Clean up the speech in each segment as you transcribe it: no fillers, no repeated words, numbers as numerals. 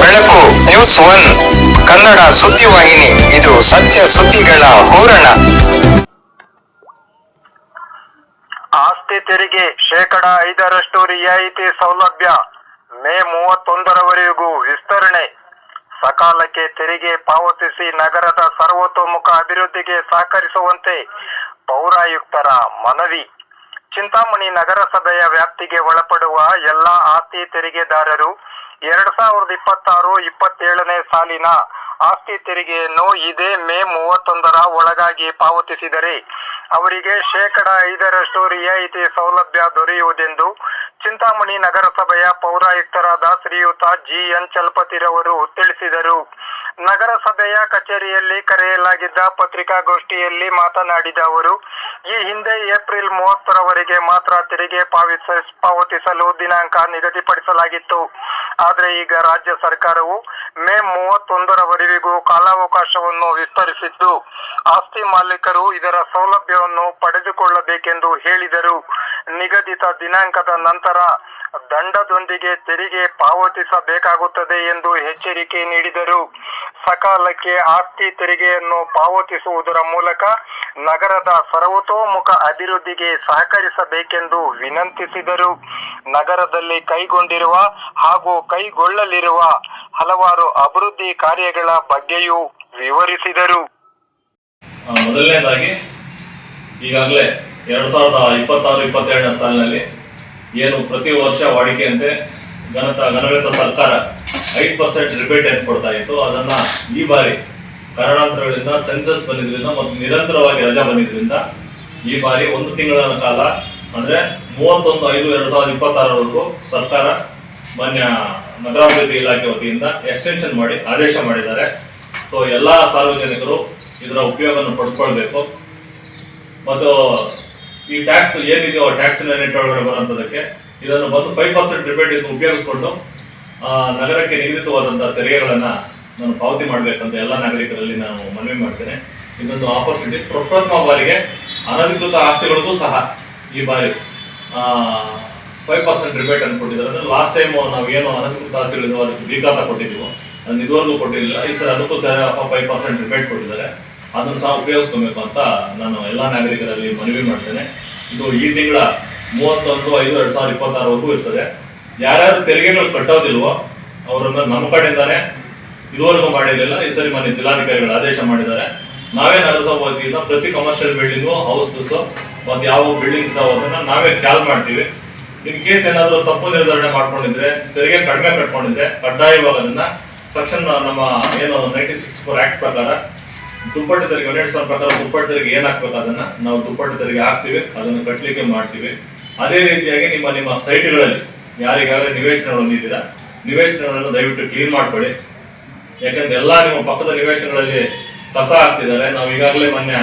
ಬೆಳಕು news one Kannada ಸುದ್ದಿವಾಹಿನಿ. ಇದು ಸತ್ಯ ಸುದ್ದಿಗಳ ಹೂರಣ. ಆಸ್ತಿ ತೆರಿಗೆ ಶೇಕಡ 5% ರಿಯಾಯಿತಿ ಸೌಲಭ್ಯ ಮೇ 31ರವರೆಗೂ ವಿಸ್ತರಣೆ. ಸಕಾಲಕ್ಕೆ ತೆರಿಗೆ ಪಾವತಿಸಿ ನಗರದ ಸರ್ವತೋಮುಖ ಅಭಿವೃದ್ಧಿಗೆ ಸಹಕರಿಸುವಂತೆ ಪೌರಾಯುಕ್ತರ ಮನವಿ. ಚಿಂತಾಮಣಿ ನಗರಸಭೆಯ ವ್ಯಾಪ್ತಿಗೆ ಒಳಪಡುವ ಎಲ್ಲಾ ಆಸ್ತಿ ತೆರಿಗೆದಾರರು 2026-27ನೇ ಸಾಲಿನ ಆಸ್ತಿ ತೆರಿಗೆಯನ್ನು ಇದೇ ಮೇ 31ರ ಒಳಗಾಗಿ ಪಾವತಿಸಿದರೆ ಅವರಿಗೆ ಶೇಕಡ 5% ರಿಯಾಯಿತಿ ಸೌಲಭ್ಯ ದೊರೆಯುವುದೆಂದು ಚಿಂತಾಮಣಿ ನಗರಸಭೆಯ ಪೌರಾಯುಕ್ತರಾದ ಶ್ರೀಯುತ GN ಚಲಪತಿರವರು ತಿಳಿಸಿದರು. ನಗರಸಭೆಯ ಕಚೇರಿಯಲ್ಲಿ ಕರೆಯಲಾಗಿದ್ದ ಪತ್ರಿಕಾಗೋಷ್ಠಿಯಲ್ಲಿ ಮಾತನಾಡಿದ ಅವರು, ಈ ಹಿಂದೆ ಏಪ್ರಿಲ್ 30ರವರೆಗೆ ಮಾತ್ರ ತೆರಿಗೆ ಪಾವತಿಸಲು ದಿನಾಂಕ ನಿಗದಿಪಡಿಸಲಾಗಿತ್ತು. ಆದರೆ ಈಗ ರಾಜ್ಯ ಸರ್ಕಾರವು ಮೇ 31ರವರೆಗೂ ಕಾಲಾವಕಾಶವನ್ನು ವಿಸ್ತರಿಸಿದ್ದು, ಆಸ್ತಿ ಮಾಲೀಕರು ಇದರ ಸೌಲಭ್ಯವನ್ನು ಪಡೆದುಕೊಳ್ಳಬೇಕೆಂದು ಹೇಳಿದರು. ನಿಗದಿತ ದಿನಾಂಕದ ನಂತರ ದಂಡದೊಂದಿಗೆ ತೆರಿಗೆ ಪಾವತಿಸಬೇಕಾಗುತ್ತದೆ ಎಂದು ಎಚ್ಚರಿಕೆ ನೀಡಿದರು. ಸಕಾಲಕ್ಕೆ ಆಸ್ತಿ ತೆರಿಗೆಯನ್ನು ಪಾವತಿಸುವುದರ ಮೂಲಕ ನಗರದ ಸರ್ವತೋಮುಖ ಅಭಿವೃದ್ಧಿಗೆ ಸಹಕರಿಸಬೇಕೆಂದು ವಿನಂತಿಸಿದರು. ನಗರದಲ್ಲಿ ಕೈಗೊಂಡಿರುವ ಹಾಗೂ ಕೈಗೊಳ್ಳಲಿರುವ ಹಲವಾರು ಅಭಿವೃದ್ಧಿ ಕಾರ್ಯಗಳ ಬಗ್ಗೆಯೂ ವಿವರಿಸಿದರು. ಮೊದಲನೇದಾಗಿ ಈಗಾಗಲೇ 2026-27ನೇ ಸಾಲಿನಲ್ಲಿ ಏನು ಪ್ರತಿ ವರ್ಷ ವಾಡಿಕೆಯಂತೆ ಘನವಿತ ಸರ್ಕಾರ 5% ರಿಬೇಟ್ ಏನು ಕೊಡ್ತಾ ಇತ್ತು, ಅದನ್ನ ಈ ಬಾರಿ ಕಾರಣಾಂತರಗಳಿಂದ ಸೆನ್ಸಸ್ ಬಂದಿದ್ರಿಂದ ಮತ್ತು ನಿರಂತರವಾಗಿ ರಜಾ ಬಂದಿದ್ರಿಂದ ಈ ಬಾರಿ 1 ತಿಂಗಳ ಕಾಲ ಅಂದ್ರೆ 31/5/2026 ಸರ್ಕಾರ ಮಾನ್ಯ ನಗರಾಭಿವೃದ್ಧಿ ಇಲಾಖೆ ವತಿಯಿಂದ ಎಕ್ಸ್ಟೆನ್ಷನ್ ಮಾಡಿ ಆದೇಶ ಮಾಡಿದ್ದಾರೆ. ಸೊ ಎಲ್ಲಾ ಸಾರ್ವಜನಿಕರು ಇದರ ಉಪಯೋಗವನ್ನು ಪಡ್ಕೊಳ್ಬೇಕು. ಮತ್ತು ಈ ಟ್ಯಾಕ್ಸ್ ಏನಿದೆಯೋ ಟ್ಯಾಕ್ಸ್ ನೆಟ್ ಒಳಗಡೆ ಬರುವಂತದಕ್ಕೆ ಇದನ್ನು ಬಂದು 5% ರಿಬೇಟ್ ಉಪಯೋಗಿಸ್ಕೊಂಡು ನಗರಕ್ಕೆ ನಿಗದಿತವಾದಂತಹ ತೆರಿಗೆಗಳನ್ನ ನಾನು ಪಾವತಿ ಮಾಡ್ಬೇಕಂತ ಎಲ್ಲ ನಾಗರಿಕರಲ್ಲಿ ನಾನು ಮನವಿ ಮಾಡ್ತೇನೆ. ಇದೊಂದು ಆಪರ್ಚುನಿಟಿ. ಪ್ರಪ್ರಥಮ ಬಾರಿಗೆ ಅನಧಿಕೃತ ಆಸ್ತಿಗಳಿಗೂ ಸಹ ಈ ಬಾರಿ 5% ರಿಬೇಟ್ ಅನ್ನು ಕೊಟ್ಟಿದ್ದಾರೆ. ಅಂದ್ರೆ ಲಾಸ್ಟ್ ಟೈಮ್ ನಾವು ಏನು ಅನಧಿಕೃತ ಆಸ್ತಿಗಳಿದ್ವು ಅದಕ್ಕೆ ಬೀಗಾತ ಕೊಟ್ಟಿದ್ದೀವೋ ಅದನ್ನು ಇದುವರೆಗೂ ಕೊಟ್ಟಿಲ್ಲ. ಈ ಸಲ ಅದಕ್ಕೂ ಸಹ 5% ರಿಬೇಟ್ ಕೊಟ್ಟಿದ್ದಾರೆ. ಅದನ್ನು ಸಹ ಉಪಯೋಗಿಸ್ಕೊಬೇಕು ಅಂತ ನಾನು ಎಲ್ಲ ನಾಗರಿಕರಲ್ಲಿ ಮನವಿ ಮಾಡ್ತೇನೆ. ಇದು ಈ ತಿಂಗಳ 31/5/2026 ಇರ್ತದೆ. ಯಾರ್ಯಾರು ತೆರಿಗೆಗಳು ಕಟ್ಟೋದಿಲ್ವೋ ಅವರನ್ನ ನಮ್ಮ ಕಡೆಯಿಂದಾನೆ ಇದುವರೆಗೂ ಮಾಡಿರಲಿಲ್ಲ. ಈ ಸರಿ ಮನೆ ಜಿಲ್ಲಾಧಿಕಾರಿಗಳು ಆದೇಶ ಮಾಡಿದ್ದಾರೆ. ನಾವೇ ನಗರಸಭಾ ವತಿಯಿಂದ ಪ್ರತಿ ಕಮರ್ಷಿಯಲ್ ಬಿಲ್ಡಿಂಗು ಹೌಸಸ್ ಮತ್ತು ಯಾವ ಬಿಲ್ಡಿಂಗ್ಸ್ ಇದಾವೆ ಅದನ್ನ ನಾವೇ ಕ್ಯಾಲ್ ಮಾಡ್ತೀವಿ. ಇನ್ ಕೇಸ್ ಏನಾದರೂ ತಪ್ಪು ನಿರ್ಧಾರಣೆ ಮಾಡ್ಕೊಂಡಿದ್ರೆ, ತೆರಿಗೆ ಕಡಿಮೆ ಕಟ್ಕೊಂಡಿದ್ರೆ ಕಡ್ಡಾಯವಾಗಿ ಅದನ್ನ ಸೆಕ್ಷನ್ ನಮ್ಮ ಏನು 1964 ಆಕ್ಟ್ ಪ್ರಕಾರ ದುಪ್ಪಟ್ಟು ತೆರಿಗೆ 18,000 ಪ್ರಕಾರ ದುಪ್ಪಟ್ಟು ತೆರಿಗೆ ಏನ್ ಹಾಕ್ಬೇಕು ಅದನ್ನ ನಾವು ದುಪ್ಪಟ್ಟು ತೆರಿಗೆ ಹಾಕ್ತಿವಿ, ಅದನ್ನು ಕಟ್ಟಲಿಕ್ಕೆ ಮಾಡ್ತೀವಿ. ಅದೇ ರೀತಿಯಾಗಿ ನಿಮ್ಮ ಸೈಟ್ಗಳಲ್ಲಿ ಯಾರಿಗಾಗಲೇ ನಿವೇಶನಗಳು ಹೊಂದಿದ್ದೀರಾ, ನಿವೇಶನಗಳನ್ನು ದಯವಿಟ್ಟು ಕ್ಲೀನ್ ಮಾಡ್ಕೊಳ್ಳಿ. ಯಾಕಂದ್ರೆ ಎಲ್ಲಾ ನಿಮ್ಮ ಪಕ್ಕದ ನಿವೇಶನಗಳಲ್ಲಿ ಕಸ ಹಾಕ್ತಿದ್ದಾರೆ. ನಾವು ಈಗಾಗಲೇ ಮಾನ್ಯ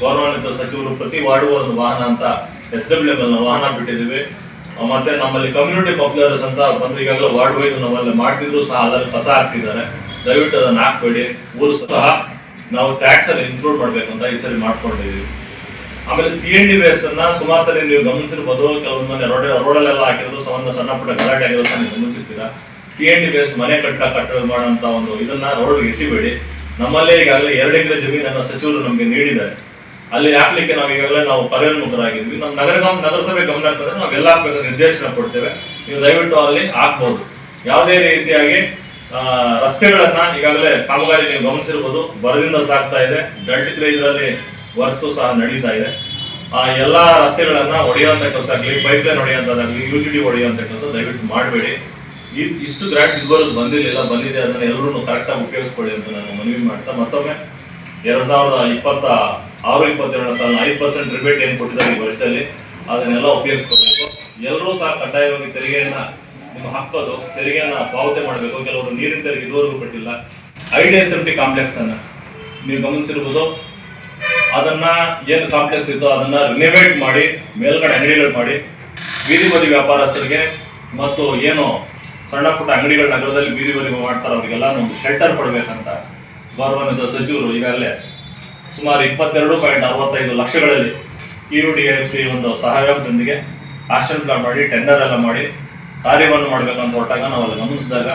ಗೌರವಾನ್ವಿತ ಸಚಿವರು ಪ್ರತಿ ವಾರ್ಡ್ಗೂ ಒಂದು ವಾಹನ ಅಂತ SWML ವಾಹನ ಬಿಟ್ಟಿದ್ದೀವಿ. ಮತ್ತೆ ನಮ್ಮಲ್ಲಿ ಕಮ್ಯುನಿಟಿ ಪಾಪ್ಯುಲರ್ಸ್ ಅಂತ ಬಂದು ಈಗಾಗಲೇ ವಾರ್ಡ್ ವೈಸ್ ನಾವೆಲ್ಲ ಮಾಡ್ತಿದ್ರು ಸಹ ಅದರಲ್ಲಿ ಕಸ ಹಾಕ್ತಿದ್ದಾರೆ. ದಯವಿಟ್ಟು ಅದನ್ನ ಹಾಕ್ಬೇಡಿ. ಊರು ಸಹ ನಾವು ಟ್ಯಾಕ್ಸ್ ಅಲ್ಲಿ ಇನ್ಕ್ಲೂಡ್ ಮಾಡ್ಬೇಕು ಅಂತ ಈ ಸರಿ ಮಾಡ್ಕೊಂಡಿದೀವಿ. ಆಮೇಲೆ CND ವೇಸ್ಟ್ ಅನ್ನ ಸುಮಾರು ಸರಿ ನೀವು ಗಮನಿಸಿರ್ಬೋದು. ಕೆಲವೊಂದು ಮನೆ ರೋಡಲ್ಲೆಲ್ಲ ಹಾಕಿರೋದು ಸಣ್ಣ ಪುಟ್ಟ ಗಲಾಟೆ ಆಗಿರೋದು ನೀವು ಗಮನಿಸಿರ್ತೀರಾ. CND ವೇಸ್ಟ್ ಮನೆ ಕಟ್ಟಡ ಮಾಡುವಂತ ಒಂದು ಇದನ್ನ ರೋಡ್ ಎಸಿಬೇಡಿ. ನಮ್ಮಲ್ಲೇ ಈಗಾಗಲೇ 2 ಎಕರೆ ಜಮೀನನ್ನ ಸಚಿವರು ನಮಗೆ ನೀಡಿದ್ದಾರೆ. ಅಲ್ಲಿ ಹಾಕ್ಲಿಕ್ಕೆ ನಾವು ಈಗಾಗಲೇ ನಾವು ಕಾರ್ಯೋನ್ಮುಖರಾಗಿದ್ವಿ. ನಮ್ಮ ನಗರಸಭೆ ಗಮನ ಆಗ್ತದೆ, ನಾವು ಎಲ್ಲ ಹಾಕ್ಬೇಕು ನಿರ್ದೇಶನ ಕೊಡ್ತೇವೆ. ನೀವು ದಯವಿಟ್ಟು ಅಲ್ಲಿ ಹಾಕ್ಬಹುದು. ಯಾವುದೇ ರೀತಿಯಾಗಿ ರಸ್ತೆಗಳನ್ನ ಈಗಾಗಲೇ ಕಾಮಗಾರಿ ನೀವು ಗಮನಿಸಿರ್ಬೋದು, ಬರದಿಂದ ಸಾಗ್ತಾ ಇದೆ. ಡಲ್ಟಿದ್ರೆ ಇದರಲ್ಲಿ ವರ್ಕ್ಸು ಸಹ ನಡೀತಾ ಇದೆ. ಎಲ್ಲಾ ರಸ್ತೆಗಳನ್ನ ಹೊಡೆಯುವಂತ ಕೆಲಸ ಆಗಲಿ, ಪೈಪ್ ಲೈನ್ ಹೊಡೆಯುವಂತದ್ದಾಗಲಿ, UTD ಹೊಡೆಯುವಂತ ಕೆಲಸ ದಯವಿಟ್ಟು ಮಾಡಬೇಡಿ. ಇಷ್ಟು ಗ್ರಾಂಟ್ಸ್ ಇದುವರೆಗೂ ಬಂದಿದೆ, ಅದನ್ನ ಎಲ್ಲರೂ ಕರೆಕ್ಟ್ ಆಗಿ ಉಪಯೋಗಿಸ್ಕೊಳ್ಳಿ ಅಂತ ನಾನು ಮನವಿ ಮಾಡ್ತಾ ಮತ್ತೊಮ್ಮೆ 2026-27ನೇ ಸಾಲ 5% ರಿಬೇಟ್ ಏನ್ ಕೊಟ್ಟಿದ್ದಾರೆ ಈ ವರ್ಷದಲ್ಲಿ ಅದನ್ನೆಲ್ಲ ಉಪಯೋಗಿಸ್ಕೋಬೇಕು. ಎಲ್ಲರೂ ಸಹ ಕಡ್ಡಾಯವಾಗಿ ತೆರಿಗೆಯನ್ನ ನಿಮ್ಮ ಹಾಕೋದು, ತೆರಿಗೆಯನ್ನ ಪಾವತಿ ಮಾಡಬೇಕು. ಕೆಲವರು ನೀರಿನ ತೆರಿಗೆ ಇದುವರೆಗೂ ಕಟ್ಟಿಲ್ಲ. IDSMT ಕಾಂಪ್ಲೆಕ್ಸ್ ಅನ್ನ ನೀವು ಗಮನಿಸಿರ್ಬೋದು. ಅದನ್ನ ಏನು ಕಾಂಪ್ಲೆಕ್ಸ್ ಇತ್ತು ಅದನ್ನ ರಿನೋವೇಟ್ ಮಾಡಿ ಮೇಲ್ಗಡೆ ಅಂಗಡಿಗಳು ಮಾಡಿ ಬೀದಿ ಬದಿ ವ್ಯಾಪಾರಸ್ಥರಿಗೆ ಮತ್ತು ಏನು ಸಣ್ಣ ಪುಟ್ಟ ಅಂಗಡಿಗಳ ನಗರದಲ್ಲಿ ಬೀದಿ ಬದಿ ಮಾಡ್ತಾರೆ ಅವರಿಗೆಲ್ಲ ಒಂದು ಶೆಲ್ಟರ್ ಕೊಡಬೇಕಂತ ಗೌರವಾನ್ವಿತ ಸಚಿವರು ಈಗಾಗಲೇ ಸುಮಾರು 22.65 ಲಕ್ಷಗಳಲ್ಲಿ PUDFC ಒಂದು ಸಹಯೋಗದೊಂದಿಗೆ ಆಕ್ಷನ್ ಪ್ಲಾನ್ ಮಾಡಿ ಟೆಂಡರ್ ಎಲ್ಲ ಮಾಡಿ ಕಾರ್ಯವನ್ನು ಮಾಡಬೇಕಂತ ಹೊರಟಾಗ ನಾವೆಲ್ಲ ಗಮನಿಸಿದಾಗ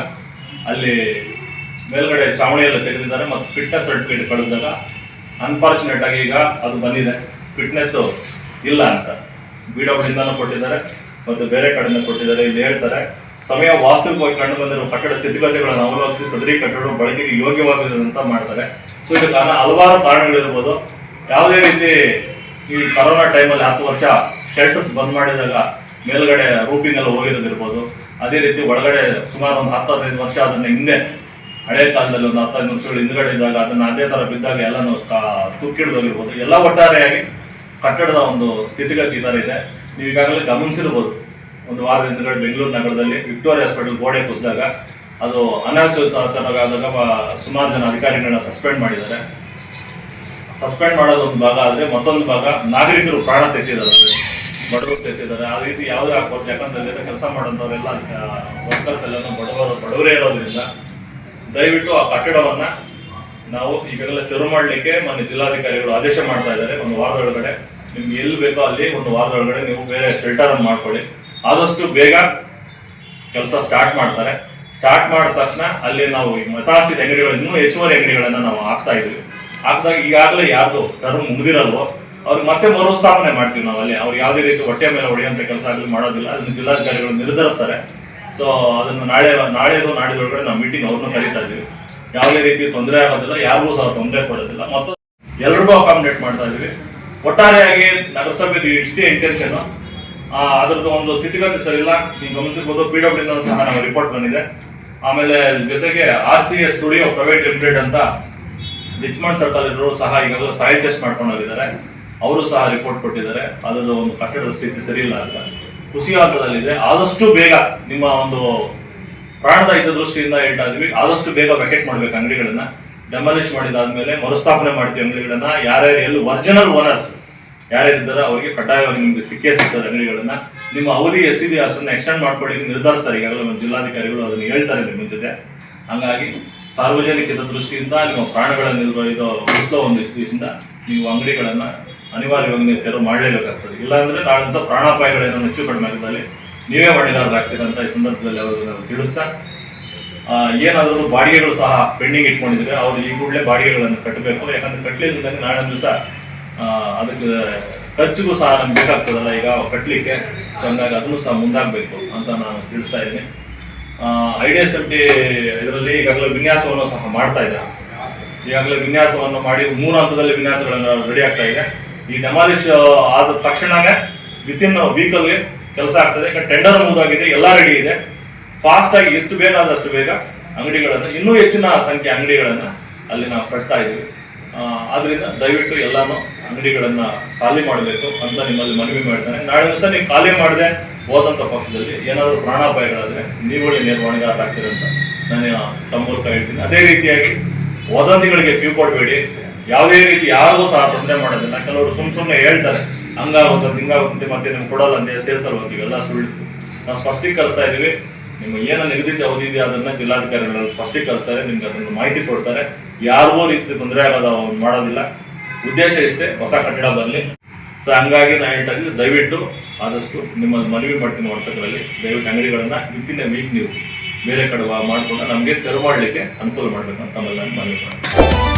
ಅಲ್ಲಿ ಮೇಲ್ಗಡೆ ಚಾವಣಿ ಎಲ್ಲ ತೆಗೆದಿದ್ದಾರೆ ಮತ್ತು ಫಿಟ್ನೆಸ್ ಸರ್ಟಿಫಿಕೇಟ್ ಕಳೆದಾಗ ಅನ್ಫಾರ್ಚುನೇಟ್ ಆಗಿ ಈಗ ಅದು ಬಂದಿದೆ, ಫಿಟ್ನೆಸ್ ಇಲ್ಲ ಅಂತ ಬಿಡಬ್ಲ್ಯೂಡಿಂದನೂ ಕೊಟ್ಟಿದ್ದಾರೆ ಮತ್ತು ಬೇರೆ ಕಡೆಯಿಂದ ಕೊಟ್ಟಿದ್ದಾರೆ. ಇಲ್ಲಿ ಹೇಳ್ತಾರೆ ಸಮಯ ವಾಸ್ತವಿಕವಾಗಿ ಕಂಡು ಬಂದಿರುವ ಕಟ್ಟಡ ಸ್ಥಿತಿಗತಿಗಳನ್ನು ಅವಲೋಕಿಸಿ ಸದರಿ ಕಟ್ಟಡ ಬಳಕೆಗೆ ಯೋಗ್ಯವಾಗಿದೆ ಅಂತ ಮಾಡ್ತಾರೆ. ಸೊ ಇದಕ್ಕೆ ಹಲವಾರು ಕಾರಣಗಳಿರ್ಬೋದು. ಯಾವುದೇ ರೀತಿ ಈ ಕರೋನಾ ಟೈಮಲ್ಲಿ 10 ವರ್ಷ ಶೆಲ್ಟರ್ಸ್ ಬಂದ್ ಮಾಡಿದಾಗ ಮೇಲ್ಗಡೆ ರೂಪಿಂಗ್ ಎಲ್ಲ ಹೋಗಿರೋದಿರ್ಬೋದು. ಅದೇ ರೀತಿ ಒಳಗಡೆ ಸುಮಾರು ಒಂದು 10-15 ವರ್ಷ ಅದನ್ನ ಹಿಂದೆ ಹಳೆ ಕಾಲದಲ್ಲಿ ಒಂದು 10-15 ವರ್ಷಗಳು ಹಿಂದ್ಗಡೆ ಇದ್ದಾಗ ಅದನ್ನ ಅದೇ ತರ ಬಿದ್ದಾಗ ಎಲ್ಲಾನು ತೂಕಿಡ್ದೋಗಿರ್ಬೋದು. ಎಲ್ಲ ಒಟ್ಟಾರೆಯಾಗಿ ಕಟ್ಟಡದ ಒಂದು ಸ್ಥಿತಿಗತಿ ಈ ತರ ಇದೆ. ನೀವು ಈಗಾಗಲೇ ಗಮನಿಸಿರ್ಬೋದು, ಒಂದು ವಾರದ ಹಿಂದ್ಗಡೆ ಬೆಂಗಳೂರು ನಗರದಲ್ಲಿ ವಿಕ್ಟೋರಿಯಾ ಹಾಸ್ಪಿಟಲ್ ಗೋಡೆ ಕುಸಿದಾಗ ಅದು ಅನಾಹುತವಾದಾಗ ಸುಮಾರು ಜನ ಅಧಿಕಾರಿಗಳನ್ನ ಸಸ್ಪೆಂಡ್ ಮಾಡಿದ್ದಾರೆ. ಸಸ್ಪೆಂಡ್ ಮಾಡೋದು ಒಂದು ಭಾಗ ಆದರೆ ಮತ್ತೊಂದು ಭಾಗ ನಾಗರಿಕರು ಪ್ರಾಣ ತೆತ್ತಿದ್ದಾರೆ, ಬಡವರು ತೆತ್ತಿದ್ದಾರೆ. ಆ ರೀತಿ ಯಾವುದೇ ಆಗ್ಬೋದು, ಯಾಕಂದ್ರೆ ಕೆಲಸ ಮಾಡೋಂಥವರೆಲ್ಲ ವರ್ಕರ್ಸ್ ಎಲ್ಲ ಬಡವರೇ ಇರೋದ್ರಿಂದ ದಯವಿಟ್ಟು ಆ ಕಟ್ಟಡವನ್ನ ನಾವು ಈಗಾಗಲೇ ತೆರವು ಮಾಡಲಿಕ್ಕೆ ಮೊನ್ನೆ ಜಿಲ್ಲಾಧಿಕಾರಿಗಳು ಆದೇಶ ಮಾಡ್ತಾ ಇದ್ದಾರೆ. ಒಂದು ವಾರದೊಳಗಡೆ ನಿಮ್ಗೆ ಎಲ್ಲಿ ಬೇಕೋ ಅಲ್ಲಿ ಒಂದು ವಾರದೊಳಗಡೆ ನೀವು ಬೇರೆ ಶೆಲ್ಟರ್ ಅನ್ನು ಮಾಡ್ಕೊಳ್ಳಿ. ಆದಷ್ಟು ಬೇಗ ಕೆಲಸ ಸ್ಟಾರ್ಟ್ ಮಾಡ್ತಾರೆ. ಸ್ಟಾರ್ಟ್ ಮಾಡಿದ ತಕ್ಷಣ ಅಲ್ಲಿ ನಾವು ಮತಾಸಿದ ಅಂಗಡಿಗಳು ಇನ್ನೂ ಹೆಚ್ಚುವರಿ ಅಂಗಡಿಗಳನ್ನ ನಾವು ಹಾಕ್ತಾ ಇದೀವಿ. ಹಾಕಿದಾಗ ಈಗಾಗಲೇ ಯಾರ್ದು ಟರ್ಮ್ ಮುಗಿದಿರಲ್ವೋ ಅವ್ರಿಗೆ ಮತ್ತೆ ಮರುಸ್ಥಾಪನೆ ಮಾಡ್ತೀವಿ ನಾವು ಅಲ್ಲಿ. ಅವ್ರು ಯಾವುದೇ ರೀತಿ ಹೊಟ್ಟೆ ಮೇಲೆ ಹೊಡೆಯುವಂತ ಕೆಲಸ ಆಗಲಿ ಮಾಡೋದಿಲ್ಲ. ಅದನ್ನು ಜಿಲ್ಲಾಧಿಕಾರಿಗಳು ನಿರ್ಧರಿಸ್ತಾರೆ. ಸೊ ಅದನ್ನು ನಾಡಿದೊಳಗಡೆ ನಾವು ಮೀಟಿಂಗ್ ಅವ್ರನ್ನ ಕರೀತಾ ಇದೀವಿ. ಯಾವುದೇ ರೀತಿ ತೊಂದರೆ ಆಗೋದಿಲ್ಲ, ಯಾರಿಗೂ ಸಹ ತೊಂದರೆ ಕೊಡೋದಿಲ್ಲ ಮತ್ತು ಎಲ್ರಿಗೂ ಅಕಾಮಿಡೇಟ್ ಮಾಡ್ತಾ ಇದೀವಿ. ಒಟ್ಟಾರೆಯಾಗಿ ನಗರಸಭೆದು ಇಷ್ಟೇ ಇಂಟೆನ್ಷನ್. ಅದ್ರದ್ದು ಒಂದು ಸ್ಥಿತಿಗತಿ ಸರಿ ಇಲ್ಲ. ನೀವು ಗಮನಿಸಬಹುದು, PWD ಸಹ ನಮಗೆ ರಿಪೋರ್ಟ್ ಬಂದಿದೆ. ಆಮೇಲೆ ಜೊತೆಗೆ RCA ಸ್ಟುಡಿಯೋ ಪ್ರೈವೇಟ್ ಲಿಮಿಟೆಡ್ ಅಂತ ರಿಚ್ಮಂಡ್ ಸರ್ಕಲ್ ಇದ್ರು ಸಹ ಈಗಾಗಲೇ ಸಾಯಿಲ್ ಟೆಸ್ಟ್ ಮಾಡ್ಕೊಂಡು ಹೋಗಿದ್ದಾರೆ. ಅವರು ಸಹ ರಿಪೋರ್ಟ್ ಕೊಟ್ಟಿದ್ದಾರೆ, ಅದರದ್ದು ಒಂದು ಕಟ್ಟಡದ ಸ್ಥಿತಿ ಸರಿ ಇಲ್ಲ ಅಂತ. ಕೃಷಿ ಹಂತದಲ್ಲಿದೆ. ಆದಷ್ಟು ಬೇಗ ನಿಮ್ಮ ಒಂದು ಪ್ರಾಣದ ಹಿತ ದೃಷ್ಟಿಯಿಂದ ಹೇಳ್ತಾ ಇದ್ವಿ, ಆದಷ್ಟು ಬೇಗ ವೆಕೆಟ್ ಮಾಡ್ಬೇಕು ಅಂಗಡಿಗಳನ್ನ. ಡೆಮಾಲಿಷ್ ಮಾಡಿದಾದ್ಮೇಲೆ ಮರುಸ್ಥಾಪನೆ ಮಾಡ್ತೀವಿ ಅಂಗಡಿಗಳನ್ನ. ಯಾರ್ಯಾರು ಎಲ್ಲಿ ಒರಿಜಿನಲ್ ಓನರ್ಸ್ ಯಾರ್ಯಾರಿದ್ದಾರೆ ಅವರಿಗೆ ಕಡ್ಡಾಯವಾಗಿ ನಿಮ್ಗೆ ಸಿಕ್ಕೇ ಸಿಗ್ತದೆ ಅಂಗಡಿಗಳನ್ನ. ನಿಮ್ಮ ಅವಧಿ ಎಷ್ಟಿದೆಯೋ ಅಷ್ಟನ್ನ ಎಕ್ಸ್ಟೆಂಡ್ ಮಾಡ್ಕೊಳ್ಳಿ ನಿರ್ಧರಿಸ್ತಾರೆ. ಈಗಾಗಲೇ ನಮ್ಮ ಜಿಲ್ಲಾಧಿಕಾರಿಗಳು ಅದನ್ನು ಹೇಳ್ತಾರೆ ನಿಮ್ಮ ಜೊತೆ. ಹಂಗಾಗಿ ಸಾರ್ವಜನಿಕ ಹಿತದೃಷ್ಟಿಯಿಂದ ನಿಮ್ಮ ಪ್ರಾಣಗಳನ್ನು ಉಳಿಸೋ ಒಂದು ದೃಷ್ಟಿಯಿಂದ ನೀವು ಅಂಗಡಿಗಳನ್ನ ಅನಿವಾರ್ಯವಾಗಿ ನೀವು ತೆರವು ಮಾಡಲೇಬೇಕಾಗ್ತದೆ. ಇಲ್ಲಾಂದ್ರೆ ನಾಳಂತ ಪ್ರಾಣಾಪಾಯಗಳೇನೋ ಹೆಚ್ಚು ಕಡಿಮೆ ಆಗಿದ್ದಲ್ಲಿ ನೀವೇ ಹೊಣೆಗಾರರಾಗ್ತೀರ ಅಂತ ಈ ಸಂದರ್ಭದಲ್ಲಿ ಅವರು ತಿಳಿಸ್ತಾ, ಏನಾದರೂ ಬಾಡಿಗೆಗಳು ಸಹ ಪೆಂಡಿಂಗ್ ಇಟ್ಕೊಂಡಿದ್ರೆ ಅವರು ಈ ಕೂಡಲೇ ಬಾಡಿಗೆಗಳನ್ನು ಕಟ್ಟಬೇಕು. ಯಾಕಂದ್ರೆ ಕಟ್ಟಲಿಲ್ಲ ನಾಳೆ ದಿವಸ ಅದಕ್ಕೆ ಖರ್ಚಿಗೂ ಸಹ ನಮ್ಗೆ ಬೇಕಾಗ್ತದಲ್ಲ ಈಗ ಕಟ್ಟಲಿಕ್ಕೆ. ಹಂಗಾಗಿ ಅದನ್ನು ಸಹ ಮುಂದಾಗಬೇಕು ಅಂತ ನಾನು ತಿಳಿಸ್ತಾ ಇದ್ದೀನಿ. IDSMT ಇದರಲ್ಲಿ ಈಗಾಗಲೇ ವಿನ್ಯಾಸವನ್ನು ಸಹ ಮಾಡ್ತಾ ಇದೆ. ಈಗಾಗಲೇ ವಿನ್ಯಾಸವನ್ನು ಮಾಡಿ 3 ಹಂತದಲ್ಲಿ ವಿನ್ಯಾಸಗಳನ್ನು ರೆಡಿ ಆಗ್ತಾ ಇದೆ. ಈ ಡೆಮಾಲಿಶ್ ಆದ ತಕ್ಷಣನೇ ವಿತಿನ್ ವೀಕಲ್ಗೆ ಕೆಲಸ ಆಗ್ತದೆ. ಟೆಂಡರ್ ಮುಗಿದಾಗಿದೆ, ಎಲ್ಲ ರೆಡಿ ಇದೆ. ಫಾಸ್ಟ್ ಆಗಿ ಎಷ್ಟು ಬೇಗ ಆದಷ್ಟು ಬೇಗ ಅಂಗಡಿಗಳನ್ನು, ಇನ್ನೂ ಹೆಚ್ಚಿನ ಸಂಖ್ಯೆ ಅಂಗಡಿಗಳನ್ನ ಅಲ್ಲಿ ನಾವು ಕಟ್ತಾ ಇದ್ದೀವಿ. ಆದ್ರಿಂದ ದಯವಿಟ್ಟು ಎಲ್ಲಾನು ಅಂಗಡಿಗಳನ್ನ ಖಾಲಿ ಮಾಡಬೇಕು ಅಂತ ನಿಮ್ಮಲ್ಲಿ ಮನವಿ ಮಾಡ್ತಾನೆ. ನಾಳೆ ದಿವಸ ನೀವು ಖಾಲಿ ಮಾಡದೆ ಹೋದಂತ ಪಕ್ಷದಲ್ಲಿ ಏನಾದರೂ ಪ್ರಾಣಾಪಾಯಗಳಾದ್ರೆ ನೀವುಗಳೇ ನಿರ್ವಹಣೆಗಾರರಾಗ್ತೀರಂತ ನಾನು ತಮ್ಮ ಮೂಲಕ ಹೇಳ್ತೀನಿ. ಅದೇ ರೀತಿಯಾಗಿ ವದಂತಿಗಳಿಗೆ ಕಿವಿ ಕೊಡಬೇಡಿ. ಯಾವುದೇ ರೀತಿ ಯಾರಿಗೂ ಸಹ ತೊಂದರೆ ಮಾಡೋದಿಲ್ಲ. ಕೆಲವರು ಸುಮ್ಮನೆ ಹೇಳ್ತಾರೆ ಹಂಗಾಗುತ್ತೆ ಹಿಂಗಾಗುತ್ತೆ ಮತ್ತೆ ನಿಮ್ಗೆ ಕೊಡೋಲ್ಲ ಅಂತ ಸೇರಿಸಲ್ವಂತ. ಇವೆಲ್ಲ ಸುಳ್ಳು. ನಾವು ಸ್ಪಷ್ಟೀಕರಿಸ್ತಾ ಇದೀವಿ. ನಿಮ್ಗೆ ಏನೋ ನಿಗದಿತ ಅವಧಿ ಇದೆ ಅದನ್ನ ಜಿಲ್ಲಾಧಿಕಾರಿಗಳು ಸ್ಪಷ್ಟೀಕರಿಸ್ತಾರೆ, ನಿಮ್ಗೆ ಅದನ್ನು ಮಾಹಿತಿ ಕೊಡ್ತಾರೆ. ಯಾರಿಗೂ ರೀತಿ ತೊಂದರೆ ಆಗೋದು ಮಾಡೋದಿಲ್ಲ. ಉದ್ದೇಶ ಇಷ್ಟೇ, ಹೊಸ ಕಟ್ಟಡ ಬರಲಿ. ಸೊ ಹಂಗಾಗಿ ನಾನು ಹೇಳ್ತಾ ಇದ್ದೀನಿ, ದಯವಿಟ್ಟು ಆದಷ್ಟು ನಿಮ್ಮ ಮನವಿ ಮಾಡ್ತೀನಿ ವರ್ತಕರಲ್ಲಿ ದಯವಿಟ್ಟು ಅಂಗಡಿಗಳನ್ನ ವಿತಿನ್ ವೀಕ್ ನೀವು ಬೇರೆ ಕಡೆ ಮಾಡ್ಕೊಂಡು ನಮಗೆ ತೆರವು ಮಾಡಲಿಕ್ಕೆ ಅನುಕೂಲ ಮಾಡಬೇಕು ಅಂತ ನಾನು ಮನವಿ ಮಾಡ್ತೀನಿ.